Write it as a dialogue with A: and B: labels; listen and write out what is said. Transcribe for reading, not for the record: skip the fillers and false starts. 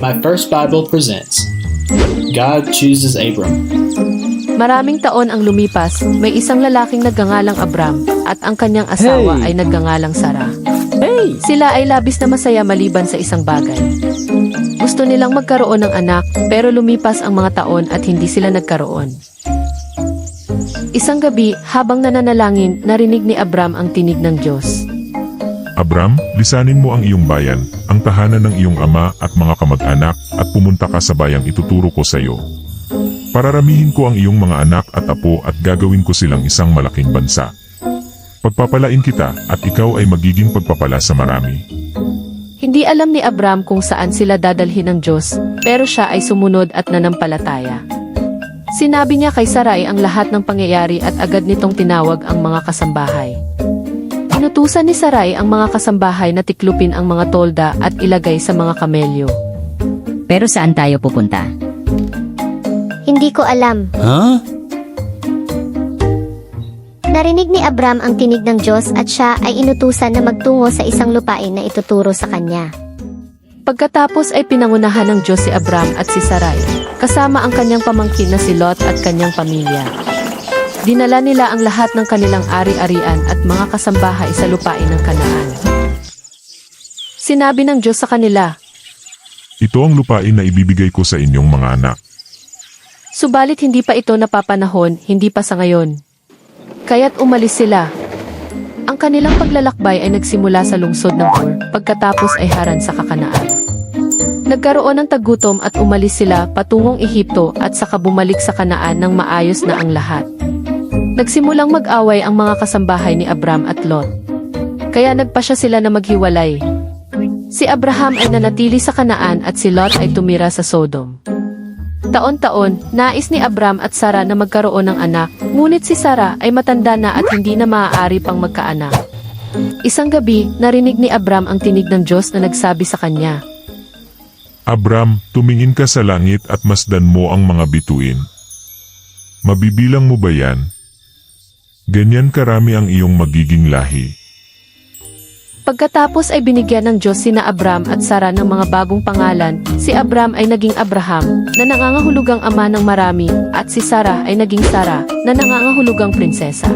A: My First Bible presents God Chooses Abram.
B: Maraming taon ang lumipas, may isang lalaking nagngangalang Abram at ang kanyang asawa ay nagngangalang Sarah. Sila ay labis na masaya maliban sa isang bagay. Gusto nilang magkaroon ng anak pero lumipas ang mga taon at hindi sila nagkaroon. Isang gabi, habang nananalangin, narinig ni Abram ang tinig ng Diyos.
C: Abram, lisanin mo ang iyong bayan, ang tahanan ng iyong ama at mga kamag-anak at pumunta ka sa bayang ituturo ko sa iyo. Pararamihin ko ang iyong mga anak at apo at gagawin ko silang isang malaking bansa. Pagpapalain kita at ikaw ay magiging pagpapala sa marami.
B: Hindi alam ni Abram kung saan sila dadalhin ng Diyos, pero siya ay sumunod at nanampalataya. Sinabi niya kay Sarai ang lahat ng pangyayari at agad nitong tinawag ang mga kasambahay. Inutusan ni Sarai ang mga kasambahay na tiklupin ang mga tolda at ilagay sa mga kamelyo.
D: Pero saan tayo pupunta?
E: Hindi ko alam. Narinig ni Abram ang tinig ng Diyos at siya ay inutusan na magtungo sa isang lupain na ituturo sa kanya.
B: Pagkatapos ay pinangunahan ng Diyos si Abram at si Sarai, kasama ang kanyang pamangkin na si Lot at kanyang pamilya. Dinala nila ang lahat ng kanilang ari-arian at mga kasambahay sa lupain ng Kanaan. Sinabi ng Diyos sa kanila,
C: Ito ang lupain na ibibigay ko sa inyong mga anak.
B: subalit hindi pa ito napapanahon, hindi pa sa ngayon. Kaya't umalis sila. Ang kanilang paglalakbay ay nagsimula sa lungsod ng Ur, pagkatapos ay Haran sa Kakanaan. Nagkaroon ng tagutom at umalis sila patungong Ehipto at saka bumalik sa Kanaan nang maayos na ang lahat. Nagsimulang mag-away ang mga kasambahay ni Abram at Lot. Kaya nagpasya sila na maghiwalay. Si Abraham ay nanatili sa Kanaan at si Lot ay tumira sa Sodom. Taon-taon, nais ni Abram at Sarah na magkaroon ng anak, ngunit si Sarah ay matanda na at hindi na maaari pang magkaanak. Isang gabi, narinig ni Abram ang tinig ng Diyos na nagsabi sa kanya,
C: Abram, tumingin ka sa langit at masdan mo ang mga bituin. Mabibilang mo ba yan? Ganyan karami ang iyong magiging lahi.
B: Pagkatapos ay binigyan ng Diyos sina Abram at Sarah ng mga bagong pangalan. Si Abram ay naging Abraham, na nangangahulugang ama ng marami, at si Sarah ay naging Sarah, na nangangahulugang prinsesa.